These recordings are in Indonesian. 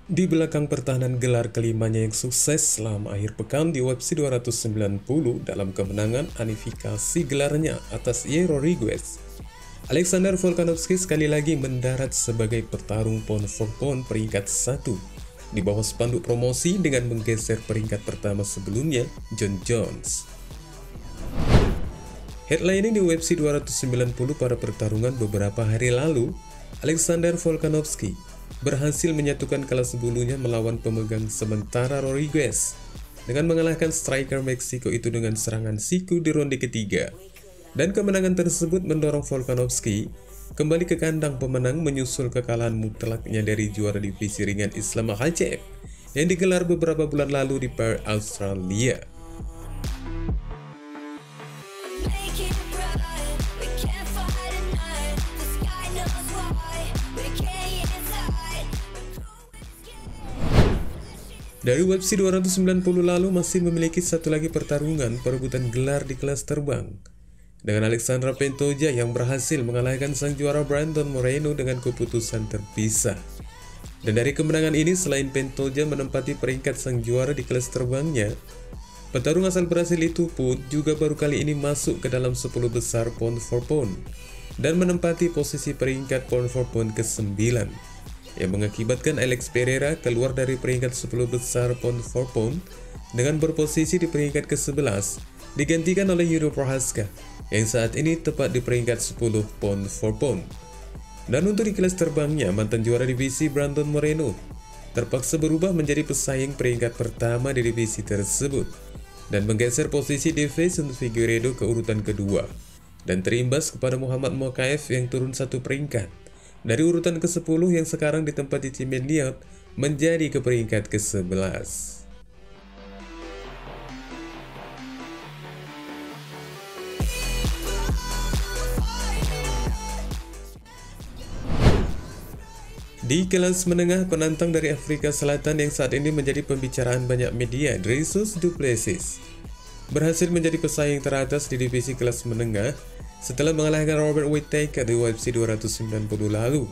Di belakang pertahanan gelar kelimanya yang sukses selama akhir pekan di UFC 290 dalam kemenangan unifikasi gelarnya atas Yair Rodriguez, Alexander Volkanovski sekali lagi mendarat sebagai petarung pound for pound peringkat 1 di bawah spanduk promosi dengan menggeser peringkat pertama sebelumnya, Jon Jones. Headlining di UFC 290 pada pertarungan beberapa hari lalu, Alexander Volkanovski berhasil menyatukan kelas bulunya melawan pemegang sementara Rodriguez dengan mengalahkan striker Meksiko itu dengan serangan siku di ronde ketiga. Dan kemenangan tersebut mendorong Volkanovski kembali ke kandang pemenang menyusul kekalahan mutlaknya dari juara divisi ringan Islam Makhachev yang digelar beberapa bulan lalu di Perth, Australia. Dari UFC 290 lalu masih memiliki satu lagi pertarungan perebutan gelar di kelas terbang, dengan Alexandre Pantoja yang berhasil mengalahkan sang juara Brandon Moreno dengan keputusan terpisah. Dan dari kemenangan ini, selain Pantoja menempati peringkat sang juara di kelas terbangnya, petarung asal Brasil itu pun juga baru kali ini masuk ke dalam 10 besar pound for pound dan menempati posisi peringkat pound for pound ke-9. yang mengakibatkan Alex Pereira keluar dari peringkat 10 besar pound for pound dengan berposisi di peringkat ke-11, digantikan oleh Yuri Prochazka yang saat ini tepat di peringkat 10 pound for pound. Dan untuk di kelas terbangnya, mantan juara divisi Brandon Moreno terpaksa berubah menjadi pesaing peringkat pertama di divisi tersebut dan menggeser posisi Deiveson Figueiredo ke urutan kedua dan terimbas kepada Muhammad Mokaev yang turun satu peringkat dari urutan ke-10 yang sekarang ditempati Tim Elliott menjadi ke peringkat ke-11. Di kelas menengah, penantang dari Afrika Selatan yang saat ini menjadi pembicaraan banyak media, Dricus Du Plessis berhasil menjadi pesaing teratas di divisi kelas menengah setelah mengalahkan Robert Whittaker di UFC 290 lalu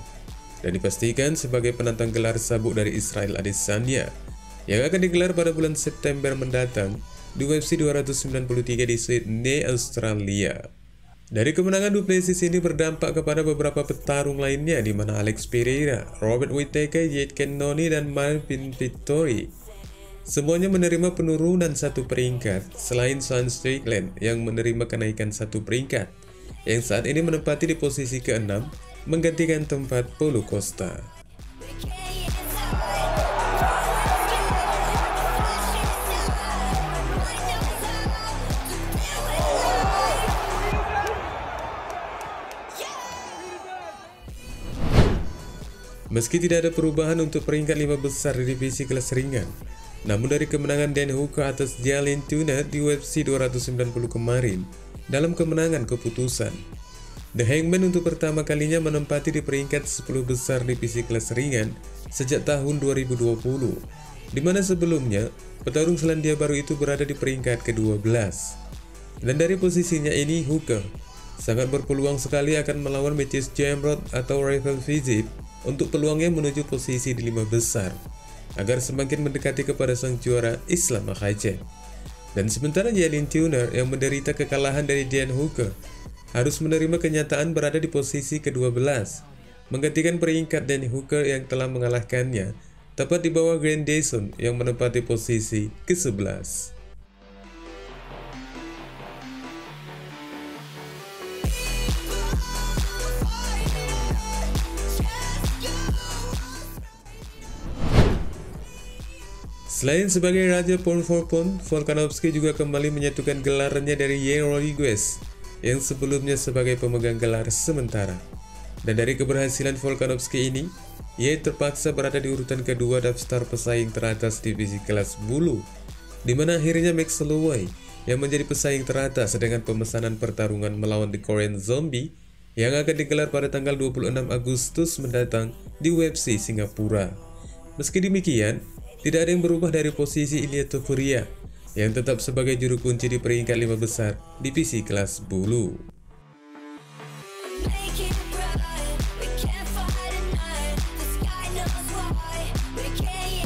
dan dipastikan sebagai penantang gelar sabuk dari Israel Adesanya yang akan digelar pada bulan September mendatang di UFC 293 di Sydney, Australia. Dari kemenangan Du Plessis ini berdampak kepada beberapa petarung lainnya di mana Alex Pereira, Robert Whittaker, Yet Cannonier, dan Marvin Vettori semuanya menerima penurunan satu peringkat selain Sean Strickland yang menerima kenaikan satu peringkat yang saat ini menempati di posisi ke-6 menggantikan tempat Paulo Costa. Meski tidak ada perubahan untuk peringkat 5 besar di divisi kelas ringan, namun dari kemenangan Dan Hooker atas Jalin Turner di UFC 290 kemarin dalam kemenangan keputusan, The Hangman untuk pertama kalinya menempati di peringkat 10 besar divisi kelas ringan sejak tahun 2020, di mana sebelumnya petarung Selandia Baru itu berada di peringkat ke-12. Dan dari posisinya ini, Hooker sangat berpeluang sekali akan melawan Mateusz Gamrot atau Rafael Fiziev untuk peluangnya menuju posisi di 5 besar agar semakin mendekati kepada sang juara Islam Makhachev. Dan sementara Jalin Turner yang menderita kekalahan dari Dan Hooker harus menerima kenyataan berada di posisi ke-12, menggantikan peringkat Dan Hooker yang telah mengalahkannya tepat di bawah Grant Dawson yang menempati posisi ke-11. Selain sebagai raja pound for pound, Volkanovski juga kembali menyatukan gelarnya dari Yair Rodriguez yang sebelumnya sebagai pemegang gelar sementara. Dan dari keberhasilan Volkanovski ini, Yair terpaksa berada di urutan kedua daftar pesaing teratas divisi kelas bulu, di mana akhirnya Max Holloway yang menjadi pesaing teratas dengan pemesanan pertarungan melawan The Korean Zombie yang akan digelar pada tanggal 26 Agustus mendatang di UFC Singapura. Meski demikian, tidak ada yang berubah dari posisi Ilia Topuria yang tetap sebagai juru kunci di peringkat 5 besar divisi kelas bulu. We can't fight at night. The sky knows why. We can't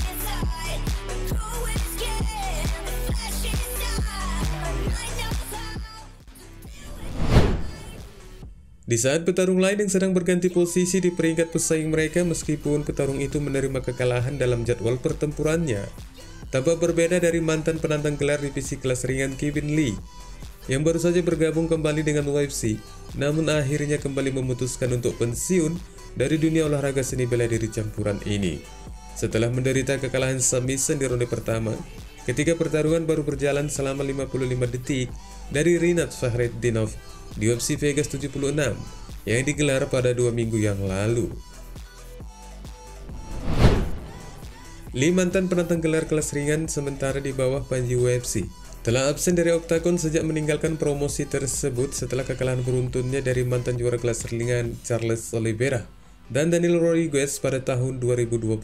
Di saat petarung lain yang sedang berganti posisi di peringkat pesaing mereka, meskipun petarung itu menerima kekalahan dalam jadwal pertempurannya. Tampak berbeda dari mantan penantang gelar divisi kelas ringan Kevin Lee, yang baru saja bergabung kembali dengan UFC, namun akhirnya kembali memutuskan untuk pensiun dari dunia olahraga seni bela diri campuran ini. Setelah menderita kekalahan submission di ronde pertama, ketika pertarungan baru berjalan selama 55 detik dari Rinat Fakhretdinov di UFC Vegas 76 yang digelar pada 2 minggu yang lalu. Lee, mantan penantang gelar kelas ringan sementara di bawah panji UFC, telah absen dari oktagon sejak meninggalkan promosi tersebut setelah kekalahan beruntunnya dari mantan juara kelas ringan Charles Oliveira dan Daniel Rodriguez pada tahun 2021.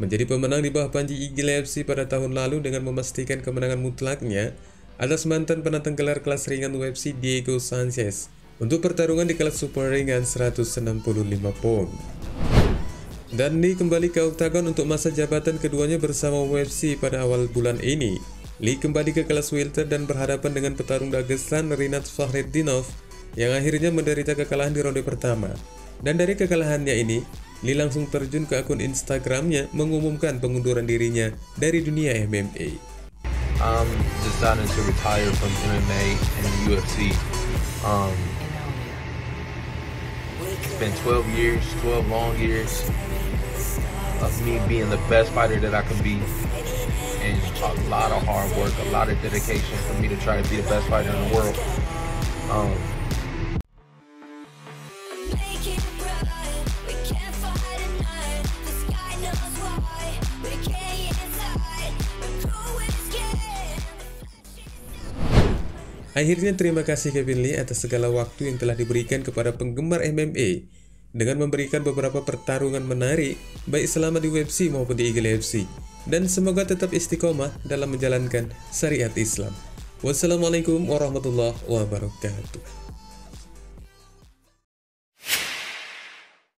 Menjadi pemenang di bawah panji Eagle FC pada tahun lalu dengan memastikan kemenangan mutlaknya atas mantan penantang gelar kelas ringan UFC Diego Sanchez untuk pertarungan di kelas super ringan 165 pound. Dan Lee kembali ke oktagon untuk masa jabatan keduanya bersama UFC pada awal bulan ini. Lee kembali ke kelas welter dan berhadapan dengan petarung Dagestan Rinat Fakhretdinov yang akhirnya menderita kekalahan di ronde pertama. Dan dari kekalahannya ini, Lee langsung terjun ke akun Instagramnya mengumumkan pengunduran dirinya dari dunia MMA. Deciding to retire from MMA and UFC. It's been 12 years, 12 long years of me being the best fighter that I can be, and a lot of hard work, a lot of dedication for me to try to be the best fighter in the world. Akhirnya terima kasih Kevin Lee atas segala waktu yang telah diberikan kepada penggemar MMA dengan memberikan beberapa pertarungan menarik baik selama di UFC maupun di Eagle FC, dan semoga tetap istiqomah dalam menjalankan syariat Islam. Wassalamualaikum warahmatullahi wabarakatuh.